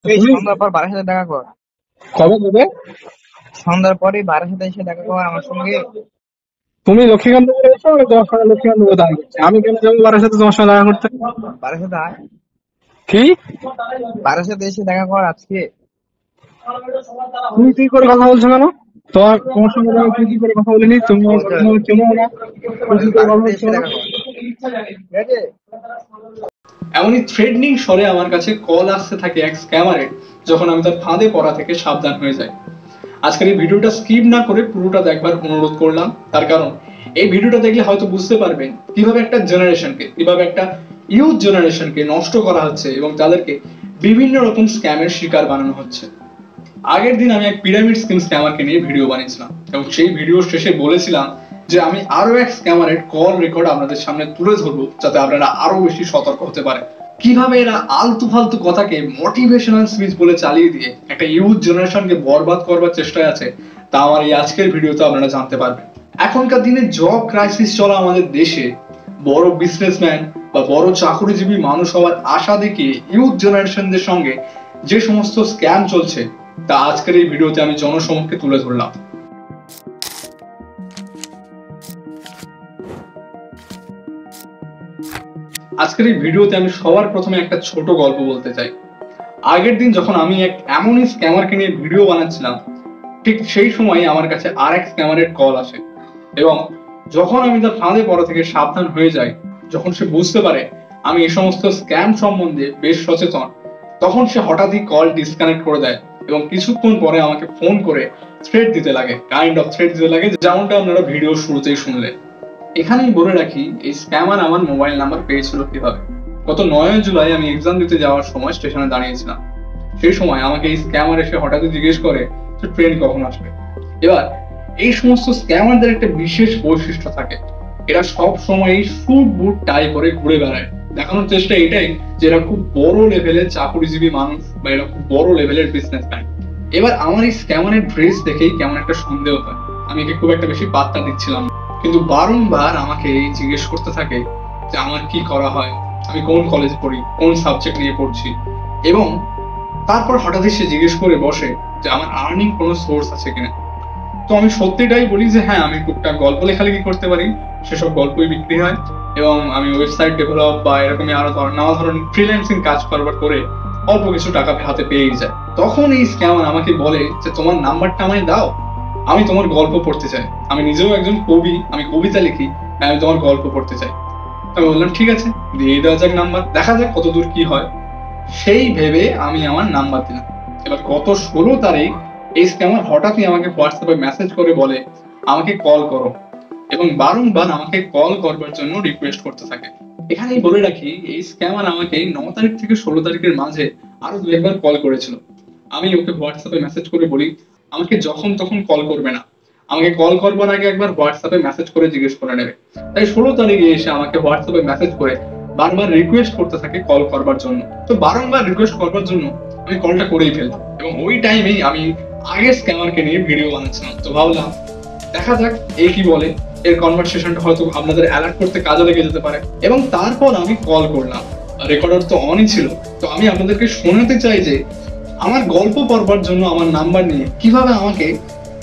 এই তুমি সন্ধ্যার পর বারার সাথে দেখা কর। কবে কবে? সন্ধ্যার পরে বারার সাথে এসে দেখা কর আমার সঙ্গে। তুমি লক্ষ্মীকান্তপুরে এসো, আমি তোমার সঙ্গে লক্ষ্মীকান্তপুরে দেখা করছি। আমি কেন যাবো বাবার সাথে তোমার সঙ্গে দেখা করতে? বারার সাথে আয়, কি? বারার সাথে এসে দেখা কর আজকে। তুমি তুই করে কথা বলছো কেন? তোমার সঙ্গে আমি তুই কি করে কথা বলিনি? তুমি আমার বলতে তুমি হবে, আমার চেনো না, তুই কি করে বারার কথা সাথে বলছো এসে কেন? দেখা কর, ঠিক আছে? এমনই থ্রেডনিং স্বরে আমার কাছে কল আসতে থাকে এক স্ক্যামারের, যখন আমি তার ফাঁদে পড়া থেকে সাবধান হয়ে যাই। আজকের এই ভিডিওটা স্কিপ না করে পুরোটা দেখবার অনুরোধ করলাম, তার কারণ এই ভিডিওটা দেখলে হয়তো বুঝতে পারবেন কিভাবে একটা জেনারেশনকে, কিভাবে একটা ইউথ জেনারেশনকে নষ্ট করা হচ্ছে এবং তাদেরকে বিভিন্ন রকম স্ক্যামের শিকার বানানো হচ্ছে। আগের দিন আমি এক পিরামিড স্কিম স্ক্যামারকে নিয়ে ভিডিও বানিয়েছিলাম এবং সেই ভিডিওর শেষে বলেছিলাম যে আমি আরো এক স্ক্যামারের কল রেকর্ড আপনাদের সামনে তুলে ধরবো, যাতে আপনারা আরো বেশি সতর্ক হতে পারেন। কিভাবে এরা আলতু ফালতু কথাকে মোটিভেশনাল স্পিচ বলে চালিয়ে দিয়ে একটা ইউথ জেনারেশনকে বরবাদ করবার চেষ্টায় আছে, তা আমার এই আজকের ভিডিওতে আপনারা জানতে পারবেন। এখনকার দিনে জব ক্রাইসিস চলা আমাদের দেশে বড় বিজনেসম্যান বা বড় চাকরিজীবী মানুষ হওয়ার আশা দেখিয়ে ইউথ জেনারেশনদের সঙ্গে যে সমস্ত স্ক্যাম চলছে, তা আজকের এই ভিডিওতে আমি জনসমক্ষে তুলে ধরলাম। আজকের এই ভিডিওতে আমি সবার প্রথমে একটা ছোট গল্প বলতে চাই। আগের দিন যখন আমি এক এমনই স্ক্যামারকে নিয়ে ভিডিও বানাচ্ছিলাম, ঠিক সেই সময় আমার কাছে আর এক স্ক্যামারের কল আসে এবং যখন আমি তার ফাঁদে পড়া থেকে সাবধান হয়ে যাই, যখন সে বুঝতে পারে আমি এই সমস্ত স্ক্যাম সম্বন্ধে বেশ সচেতন, তখন সে হঠাৎই কল ডিসকানেক্ট করে দেয় এবং কিছুক্ষণ পরে আমাকে ফোন করে থ্রেট দিতে লাগে, থ্রেট দিতে লাগে, যেমনটা আপনারা ভিডিও শুরুতেই শুনলেন। এখানেই বলে রাখি এই স্ক্যামার আমার মোবাইল নাম্বার পেয়েছিল কিভাবে। গত 9 জুলাই আমি এক্সাম দিতে যাওয়ার সময় স্টেশনে দাঁড়িয়েছিলাম। সেই সময় আমাকে এই স্ক্যামার এসে হঠাৎই জিজ্ঞেস করে যে ট্রেন কখন আসবে। এবার এই সমস্ত স্ক্যামারদের একটা বিশেষ বৈশিষ্ট্য থাকে, এরা সব সময় স্যুট বুট টাই করে ঘুরে বেড়ায়। দেখানোর চেষ্টা এটাই যে এরা খুব বড় লেভেলের চাকরিজীবী মানুষ বা এরা খুব বড় লেভেলের বিজনেসম্যান। এবার আমার এই স্ক্যামারের ড্রেস দেখেই কেমন একটা সন্দেহ হয়। আমি একে খুব একটা বেশি পাত্তা দিচ্ছিলাম না, কিন্তু বারংবার আমাকে জিজ্ঞেস করতে থাকে যে আমার কি করা হয়, আমি কোন কলেজে পড়ি, কোন সাবজেক্ট নিয়ে পড়ছি, এবং তারপর হঠাৎই সে জিজ্ঞেস করে বসে যে আমার আর্নিং কোনো সোর্স আছে কিনা। তো আমি সত্যিটাই বলি যে হ্যাঁ, আমি টুকটাক গল্প লেখালেখি করতে পারি, সেসব গল্পই বিক্রি হয় এবং আমি ওয়েবসাইট ডেভেলপ বা এরকমই আরো নানা ধরনের ফ্রিল্যান্সিং কাজ করবার করে অল্প কিছু টাকা হাতে পেয়ে যায়। তখন এই স্ক্যামার আমাকে বলে যে তোমার নাম্বারটা আমায় দাও, আমি তোমার গল্প পড়তে চাই, আমি নিজেও একজন কবি, আমি কবিতা লিখি, আমি তোমার গল্প পড়তে চাই। আমি বললাম ঠিক আছে, দিয়ে দেওয়া যাক নাম্বার, দেখা যাক কতদূর কি হয়। সেই ভেবে আমি আমার নাম্বার দিলাম। এবার গত 16 তারিখ এই স্ক্যামার হঠাৎই আমাকে হোয়াটসঅ্যাপে মেসেজ করে বলে আমাকে কল করো এবং বারংবার আমাকে কল করবার জন্য রিকোয়েস্ট করতে থাকে। এখানেই বলে রাখি এই স্ক্যামার আমাকে 9 তারিখ থেকে 16 তারিখের মাঝে আরো 2 একবার কল করেছিল। আমি ওকে হোয়াটসঅ্যাপে মেসেজ করে বলি আমাকে যখন তখন কল করবে না, আমাকে কল করবার আগে একবার হোয়াটসঅ্যাপে মেসেজ করে জিজ্ঞেস করে নেবে। তাই 16 তারিখে এসে আমাকে হোয়াটসঅ্যাপে মেসেজ করে বারবার রিকোয়েস্ট করতে থাকে কল করবার জন্য। তো বারংবার রিকোয়েস্ট করবার জন্য আমি কলটা করেই ফেলতাম এবং ওই টাইমেই আমি আগের স্ক্যামারকে নিয়ে ভিডিও বানাচ্ছিলাম। তো ভাবলাম দেখা যাক এ কি বলে, এর কনভারসেশনটা হয়তো আপনাদের অ্যালার্ট করতে কাজে লেগে যেতে পারে। এবং তারপর আমি কল করলাম, রেকর্ডার তো অনই ছিল। তো আমি আপনাদেরকে শোনাতে চাই যে আমার গল্প পড়বার জন্য আমার নাম্বার নিয়ে কিভাবে আমাকে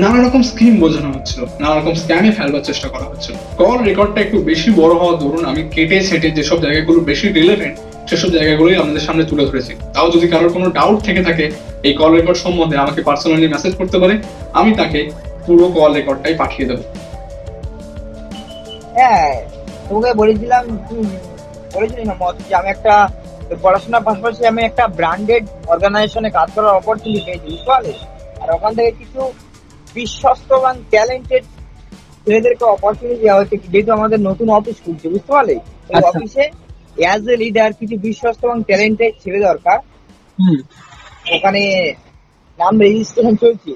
নানা রকম স্কিম বোঝানো হচ্ছিল, নানা রকম স্ক্যামে ফেলবার চেষ্টা করা হচ্ছিল। কল রেকর্ডটা একটু বেশি বড় হওয়ার দরুন আমি কেটে ছেটে যেসব জায়গাগুলো বেশি রিলেভেন্ট সেসব জায়গাগুলোই আপনাদের সামনে তুলে ধরেছি। তাও যদি কারোর কোনো ডাউট থেকে থাকে এই কল রেকর্ড সম্বন্ধে আমাকে পার্সোনালি মেসেজ করতে পারে, আমি তাকে পুরো কল রেকর্ডটাই পাঠিয়ে দেবো। হ্যাঁ, তোকে বলেছিলাম, তুই বলেছিলি না মত যে আমি একটা পড়াশোনার পাশাপাশি আমি একটা ব্র্যান্ডেড অর্গানাইজেশনে কাজ করার অপরচুনিটি পেয়েছি, বুঝতে পারলি? আর ওখান থেকে কিছু বিশ্বস্ত এবং ট্যালেন্টেড ছেলেদেরকে অপরচুনিটি দেওয়া হচ্ছে, যেহেতু আমাদের নতুন অফিস খুলছে, বুঝতে পারলি? এই আচ্ছা। অফিসে অ্যাজ এ লিডার কিছু বিশ্বস্ত এবং ট্যালেন্টেড ছেলে দরকার। হুম। ওখানে নাম রেজিস্ট্রেশন চলছে।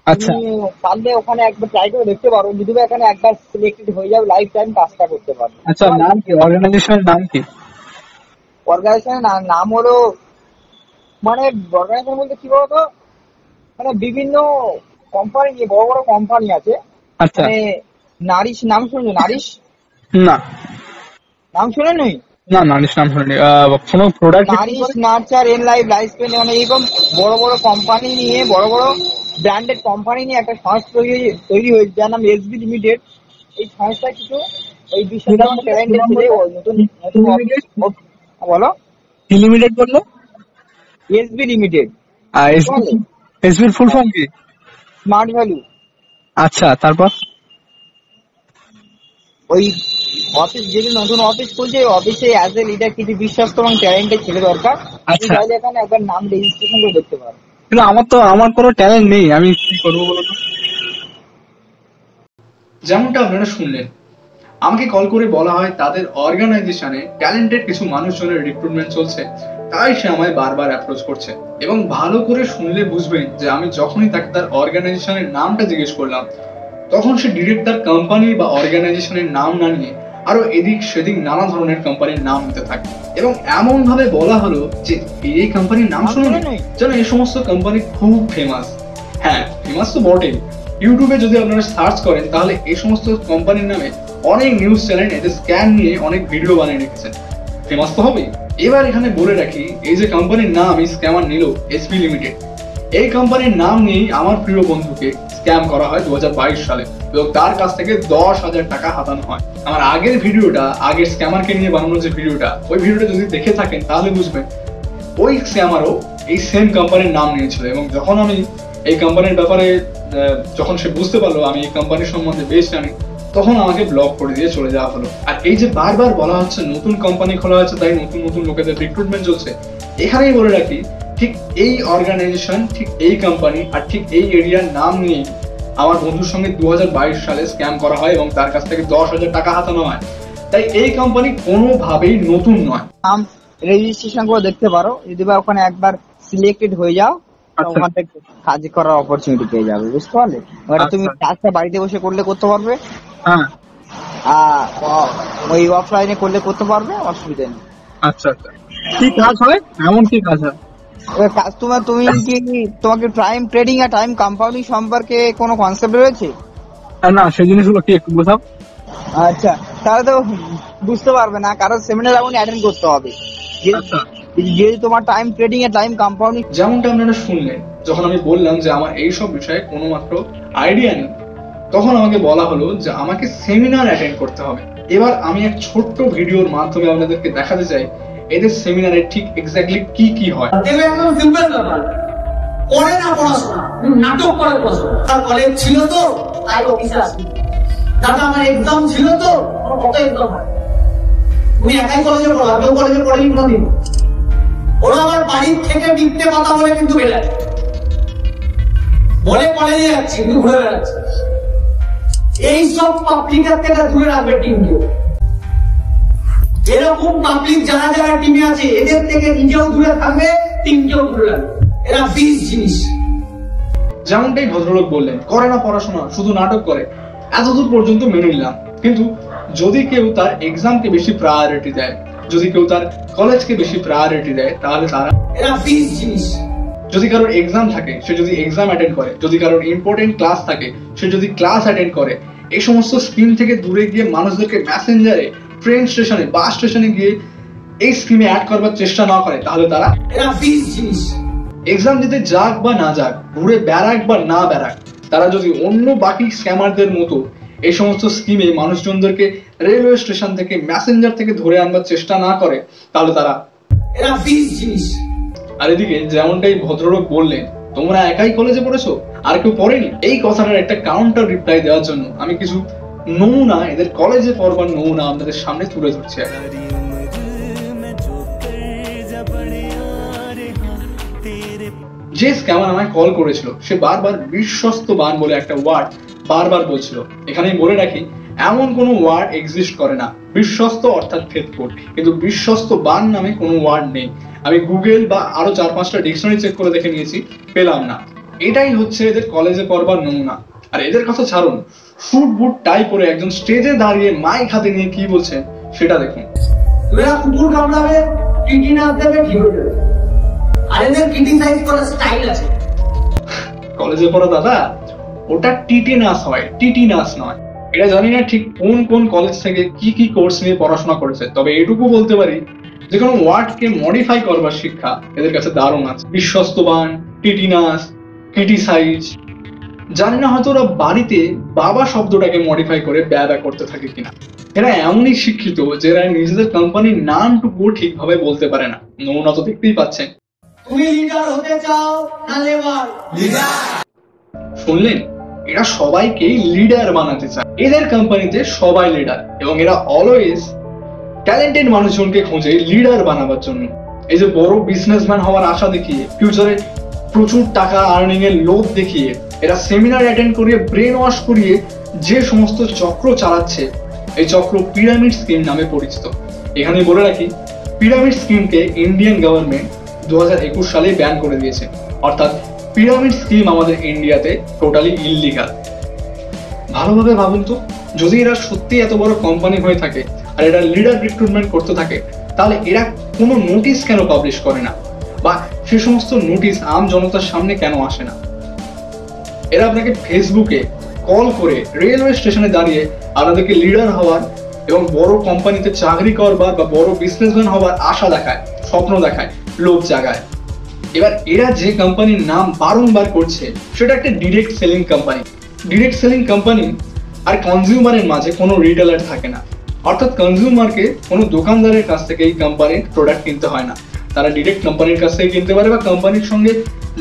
আচ্ছা। তুমি পারলে ওখানে একবার ট্রাই করে দেখতে পারো, যদি বা এখানে একবার সিলেক্টেড হয়ে যাও লাইফ টাইম কাজটা করতে পারবে, বুঝতে আচ্ছা, পারলে? নাম কি? অর্গানাইজেশনের নাম কি? অর্গানাইজেশনের নাম হলো, মানে অর্গানাইজেশন বলতে কি বলতো, মানে বিভিন্ন কোম্পানি, যে বড় বড় কোম্পানি আছে, আচ্ছা। মানে নারিশ নাম শুনছো? নারিশ না। নাম শুনে নই? না নারিশ নাম শুনিনি। কোনো product Nourish, nurture, N life, life Spain, মানে এরকম বড় বড় কোম্পানি নিয়ে, বড় বড় ব্র্যান্ডেড কোম্পানি নিয়ে একটা সংস্থা তৈরি হয়েছে যার নাম এসবি লিমিটেড। এই সংস্থা কিছু এই বিশ্বের ট্যালেন্টেড ছেলে ও নতুন নতুন বলো লিমিটেড বললো। এসবি লিমিটেড, এসবির ফুল ফর্ম কি? Smart value. আচ্ছা, তারপর ওই অফিস, যেহেতু নতুন অফিস খুলছে, অফিসে অ্যাজ এ লিডার কিছু বিশ্বস্ত এবং ট্যালেন্টেড ছেলে দরকার। আচ্ছা। চাইলে এখানে একবার নাম রেজিস্ট্রেশন করে দেখতে পারো। কিন্তু আমার কোনো ট্যালেন্ট নেই, আমি কি করবো বলো তো? যেমনটা আপনারা শুনলেন, আমাকে কল করে বলা হয় তাদের অর্গানাইজেশনে ট্যালেন্টেড কিছু মানুষজনের রিক্রুটমেন্ট চলছে, তাই সে আমায় বারবার অ্যাপ্রোচ করছে। এবং ভালো করে শুনলে বুঝবেন যে আমি যখনই তাকে তার অর্গানাইজেশনের নামটা জিজ্ঞেস করলাম, তখন সে ডিরেক্ট তার কোম্পানি বা অর্গানাইজেশনের নাম না নিয়ে আরো এদিক সেদিক নানা ধরনের কোম্পানির নাম নিতে থাকে। এবং এমন ভাবে বলা হলো যে এই কোম্পানির নাম শুনুন, যেন এই সমস্ত কোম্পানি খুব ফেমাস। হ্যাঁ, ফেমাস তো বটেই। ইউটিউবে যদি আপনারা সার্চ করেন তাহলে এই সমস্ত কোম্পানির নামে অনেক নিউজ চ্যানেল এদের স্ক্যাম নিয়ে অনেক ভিডিও বানিয়ে রেখেছেন। ফেমাস তো হবেই। এবার এখানে বলে রাখি, এই যে কোম্পানির নাম এই স্ক্যামার নিল, এসবি লিমিটেড, এই কোম্পানির নাম নিয়েই আমার প্রিয় বন্ধুকে স্ক্যাম করা হয় 2022 সালে এবং তার কাছ থেকে 10,000 টাকা হাতানো হয়। আমার আগের ভিডিওটা, আগের স্ক্যামারকে নিয়ে বানানো যে ভিডিওটা, ওই ভিডিওটা যদি দেখে থাকেন তাহলে বুঝবেন ওই স্ক্যামারও এই সেম কোম্পানির নাম নিয়েছিল। এবং যখন আমি এই কোম্পানির ব্যাপারে, যখন সে বুঝতে পারলো আমি এই কোম্পানির সম্বন্ধে বেশ জানি, তখন আমাকে ব্লক করে দিয়ে চলে যাওয়া হলো। আর এই যে বারবার বলা হচ্ছে নতুন কোম্পানি খোলা হচ্ছে তাই নতুন নতুন লোকেদের রিক্রুটমেন্ট চলছে, এখানেই বলে রাখি ঠিক এই অর্গানাইজেশন, ঠিক এই কোম্পানি আর ঠিক এই এরিয়ার নাম নিয়েই আমার বন্ধুর সঙ্গে 2022 সালে স্ক্যাম করা হয় এবং তার কাছ থেকে 10,000 টাকা হাতানো হয়। তাই এই কোম্পানি কোনোভাবেই নতুন নয়। নাম রেজিস্ট্রেশন করে দেখতে পারো, যদি বা ওখানে একবার সিলেক্টেড হয়ে যাও ওখান থেকে কাজ করার অপরচুনিটি পেয়ে যাবে, বুঝতে পারলে? এবার তুমি কাজটা বাড়িতে বসে করলে করতে পারবে, হ্যাঁ, ওই অফলাইনে করলে করতে পারবে, অসুবিধা নেই। আচ্ছা আচ্ছা। কি কাজ হয়, এমন কি কাজ হয়? এবার তুমি কি, তোমাকে টাইম ট্রেডিং আর টাইম কম্পাউন্ডিং সম্পর্কে কোনো কনসেপ্ট রয়েছে? না, সেই জিনিসগুলো কি একটু বোঝাও। আচ্ছা, তাহলে তো বুঝতে পারবে না, কারণ সেমিনার রাউন্ড অ্যাটেন্ড করতে হবে। যেহেতু তোমার টাইম ট্রেডিং আর টাইম কম্পাউন্ডিং, যেমনটা আপনারা শুনলেন, যখন আমি বললাম যে আমার এইসব বিষয়ে কোনো মাত্র আইডিয়া নেই, তখন আমাকে বলা হলো যে আমাকে সেমিনার অ্যাটেন্ড করতে হবে। এবার আমি এক ছোট্ট ভিডিওর মাধ্যমে আপনাদেরকে দেখাতে চাই এদের সেমিনারে ঠিক এক্স্যাক্টলি কি কি হয়। একদম সিম্পল ব্যাপার, পড়ে না পড়াশোনা, নাটক করে পড়াশোনা। তার কলেজ ছিল তো তাই অফিসে আসি, দাদা আমার এক্সাম ছিল তো, কত এক্সাম হয়, তুমি একাই কলেজে পড়ো, আমিও কলেজে পড়িনি কোনোদিন। ওরা আমার বাড়ির থেকে মিথ্যে কথা বলে কিন্তু বেড়ায়, বলে কলেজে যাচ্ছি কিন্তু ঘুরে বেড়াচ্ছে। এইসব পাবলিকের থেকে দূরে রাখবে টিমকে। এরকম পাবলিক যারা যারা টিমে আছে এদের থেকে নিজেও দূরে থাকবে, টিমকেও দূরে রাখবে। এরা বিষ জিনিস। যেমনটাই ভদ্রলোক বললেন, করে না পড়াশোনা, শুধু নাটক করে, এতদূর পর্যন্ত মেনে নিলাম। কিন্তু যদি কেউ তার এক্সামকে বেশি প্রায়োরিটি দেয়, যদি কেউ তার কলেজকে বেশি প্রায়োরিটি দেয়, তাহলে তারা, এরা বিষ জিনিস। যদি কারোর এক্সাম থাকে সে যদি এক্সাম অ্যাটেন্ড করে, যদি কারোর ইম্পর্টেন্ট ক্লাস থাকে সে যদি ক্লাস অ্যাটেন্ড করে, এই সমস্ত স্কিম থেকে দূরে গিয়ে মানুষদেরকে মেসেঞ্জারে, ট্রেন স্টেশনে, বাস স্টেশনে গিয়ে এই স্কিমে অ্যাড করবার চেষ্টা না করে, তাহলে তারা, এরা বিষ জিনিস। এক্সাম দিতে যাক বা না যাক, ঘুরে বেড়াক বা না বেড়াক, তারা যদি অন্য বাকি স্ক্যামারদের মতো এই সমস্ত স্কিমে মানুষজনদেরকে রেলওয়ে স্টেশন থেকে, মেসেঞ্জার থেকে ধরে আনবার চেষ্টা না করে, তাহলে তারা, এরা বিষ জিনিস। আর এদিকে যেমনটাই ভদ্রলোক বললেন, তোমরা একাই কলেজে পড়েছো আর কেউ পড়েনি, এই কথাটার একটা কাউন্টার রিপ্লাই দেওয়ার জন্য আমি কিছু নমুনা, এদের কলেজে পড়বার নমুনা আপনাদের সামনে তুলে ধরছি। যে স্ক্যামার আমায় কল করেছিল সে বারবার বিশ্বস্ত বান বলে একটা ওয়ার্ড বারবার বলছিল। এখানেই বলে রাখি, এমন কোনো ওয়ার্ড এক্সিস্ট করে না। বিশ্বস্ত অর্থাৎ ফেথফুল, কিন্তু বিশ্বস্ত বান নামে কোনো ওয়ার্ড নেই। আমি গুগল বা আরো 4-5টা ডিকশনারি চেক করে দেখে নিয়েছি, পেলাম না। এটাই হচ্ছে এদের কলেজে পড়বার নমুনা। আর এদের কথা ছাড়ুন, স্যুট বুট টাই পরে একজন স্টেজে দাঁড়িয়ে মাইক হাতে নিয়ে কি বলছেন সেটা দেখুন। এরা কুকুর কামড়াবে, টিটি নাচ দেবে, ঠিক হয়ে যাবে। আর এদের ক্রিটিসাইজ করার স্টাইল আছে। কলেজে পড়া দাদা, ওটা টিটেনাস হয়, টিটিনাস নয়। এরা জানি না ঠিক কোন কোন কলেজ থেকে কি কি কোর্স নিয়ে পড়াশোনা করেছে, তবে এটুকু বলতে পারি যে কোনো ওয়ার্ডকে মডিফাই করবার শিক্ষা এদের কাছে দারুণ আছে। বিশ্বস্তবান, টিটিনাস, ক্রিটিসাইজ, জানি না হয়তো ওরা বাড়িতে বাবা শব্দটাকে মডিফাই করে ব্যা করতে থাকে কিনা। এরা এমনই শিক্ষিত যে এরা নিজেদের কোম্পানির নামটুকু ঠিকভাবে বলতে পারে না। নমুনা তো দেখতেই পাচ্ছেন। তুমি লিডার হতে চাও না লেবার? শুনলেন, এরা সবাইকে লিডার বানাতে চায়। এদের কোম্পানিতে সবাই লিডার এবং এরা অলওয়েজ ট্যালেন্টেড মানুষজনকে খোঁজে লিডার বানাবার জন্য। এই যে বড় বিজনেসম্যান হওয়ার আশা দেখিয়ে, ফিউচারে প্রচুর টাকা আর্নিং এর লোভ দেখিয়ে, এরা সেমিনার অ্যাটেন্ড করিয়ে ব্রেন ওয়াশ করিয়ে যে সমস্ত চক্র চালাচ্ছে, এই চক্র পিরামিড স্কিম নামে পরিচিত। এখানে বলে রাখি, পিরামিড স্কিমকে ইন্ডিয়ান গভর্নমেন্ট 2021 সালে ব্যান করে দিয়েছে। অর্থাৎ পিরামিড স্কিম আমাদের ইন্ডিয়াতে টোটালি ইললিগাল। ভালোভাবে ভাবুন তো, যদি এরা সত্যি এত বড় কোম্পানি হয়ে থাকে আর এরা লিডার রিক্রুটমেন্ট করতে থাকে, তাহলে এরা কোনো নোটিশ কেন পাবলিশ করে না, বা সে সমস্ত নোটিশ আম জনতার সামনে কেন আসে না? এরা আপনাকে ফেসবুকে কল করে রেলওয়ে স্টেশনে দাঁড়িয়ে আপনাদেরকে লিডার হওয়ার এবং বড় কোম্পানিতে চাকরি করবার বা বড় বিজনেসম্যান হওয়ার আশা দেখায়, স্বপ্ন দেখায়, লোভ জাগায়। এবার এরা যে কোম্পানির নাম বারংবার করছে সেটা একটা direct selling company. Direct selling company আর কনজিউমারের মাঝে কোনো রিটেলার থাকে না। অর্থাৎ কনজিউমারকে কোনো দোকানদারের কাছ থেকে এই কোম্পানির প্রোডাক্ট কিনতে হয় না, তারা ডিরেক্ট কোম্পানির কাছ থেকে কিনতে পারে বা কোম্পানির সঙ্গে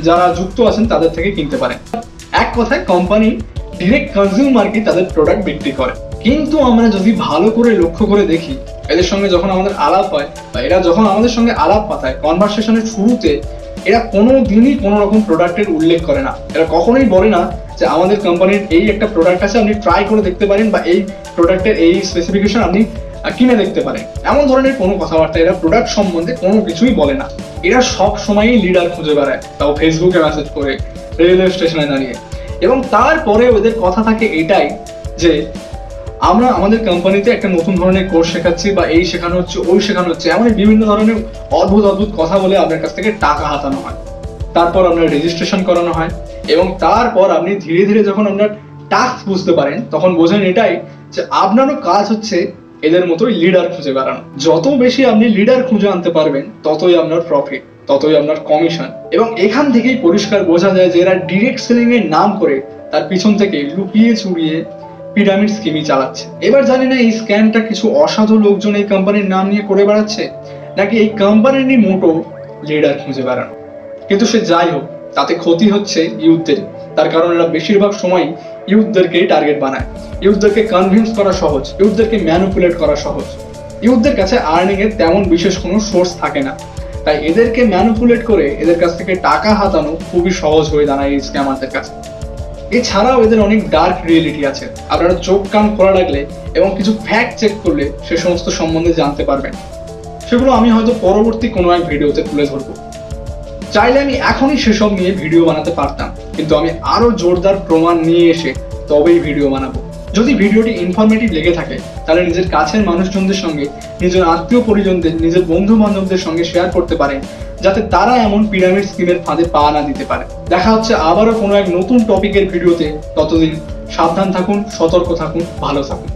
যারা যুক্ত আছেন তাদের থেকে কিনতে পারে। এক কথায় কোম্পানি ডিরেক্ট কনজিউমারকে তাদের প্রোডাক্ট বিক্রি করে। কিন্তু আমরা যদি ভালো করে লক্ষ্য করে দেখি, এদের সঙ্গে যখন আমাদের আলাপ হয় বা এরা যখন আমাদের সঙ্গে আলাপ পাতায়, কনভারসেশনের শুরুতে এরা কোনো দিনই কোনো রকম প্রোডাক্টের উল্লেখ করে না। এরা কখনোই বলে না যে আমাদের কোম্পানির এই একটা প্রোডাক্ট আছে, আপনি ট্রাই করে দেখতে পারেন, বা এই প্রোডাক্টের এই স্পেসিফিকেশন আপনি কিনে দেখতে পারেন। এমন ধরনের কোনো কথাবার্তা এরা প্রোডাক্ট সম্বন্ধে কোনো কিছুই বলে না। এরা সব সময়ই লিডার খুঁজে বেড়ায়, তাও ফেসবুকে মেসেজ করে, রেলওয়ে স্টেশনে দাঁড়িয়ে। এবং তারপরে ওদের কথা থাকে এটাই যে আমরা আমাদের কোম্পানিতে একটা নতুন ধরনের কোর্স শেখাচ্ছি, বা এই শেখানো হচ্ছে, ওই শেখানো হচ্ছে, এমন বিভিন্ন ধরনের অদ্ভুত অদ্ভুত কথা বলে আপনার কাছ থেকে টাকা হাতানো হয়। তারপর আপনার রেজিস্ট্রেশন করানো হয় এবং তারপর আপনি ধীরে ধীরে যখন আপনার টাস্ক বুঝতে পারেন, তখন বোঝেন এটাই যে আপনারও কাজ হচ্ছে এদের মতোই লিডার খুঁজে বেড়ানো। যত বেশি আপনি লিডার খুঁজে আনতে পারবেন, ততই আপনার প্রফিট, ততই আপনার কমিশন। এবং এখান থেকেই পরিষ্কার বোঝা যায় যে এরা ডিরেক্ট সেলিং এর নাম করে তার পিছন থেকে লুকিয়ে চুরিয়ে পিরামিড স্কিমই চালাচ্ছে। এবার জানি না এই স্ক্যামটা কিছু অসাধু লোকজন এই কোম্পানির নাম নিয়ে করে বেড়াচ্ছে, নাকি এই কোম্পানিরই মোটো লিডার খুঁজে বেড়ানো। কিন্তু সে যাই হোক, তাতে ক্ষতি হচ্ছে ইউথদের। তার কারণ এরা বেশিরভাগ সময় ইউথদেরকেই টার্গেট বানায়। ইউথদেরকে কনভিন্স করা সহজ, ইউথদেরকে ম্যানিপুলেট করা সহজ। ইউথদের কাছে আর্নিং এর তেমন বিশেষ কোনো সোর্স থাকে না, তাই এদেরকে ম্যানিপুলেট করে এদের কাছ থেকে টাকা হাতানো খুবই সহজ হয়ে দাঁড়ায় এই স্ক্যামারদের কাছে। এছাড়াও এদের অনেক ডার্ক রিয়েলিটি আছে। আপনারা চোখ কান খোলা রাখলে এবং কিছু ফ্যাক্ট চেক করলে সে সমস্ত সম্বন্ধে জানতে পারবেন। সেগুলো আমি হয়তো পরবর্তী কোনো এক ভিডিওতে তুলে ধরবো। চাইলে আমি এখনই সেসব নিয়ে ভিডিও বানাতে পারতাম, কিন্তু আমি আরো জোরদার প্রমাণ নিয়ে এসে তবেই ভিডিও বানাবো। যদি ভিডিওটি ইনফরমেটিভ লেগে থাকে, তাহলে নিজের কাছের মানুষজনদের সঙ্গে, নিজের আত্মীয় পরিজনদের, নিজের বন্ধু বান্ধবদের সঙ্গে শেয়ার করতে পারেন, যাতে তারা এমন পিরামিড স্কিমের ফাঁদে পা না দিতে পারে। দেখা হচ্ছে আবারও কোনো এক নতুন টপিকের ভিডিওতে। ততদিন সাবধান থাকুন, সতর্ক থাকুন, ভালো থাকুন।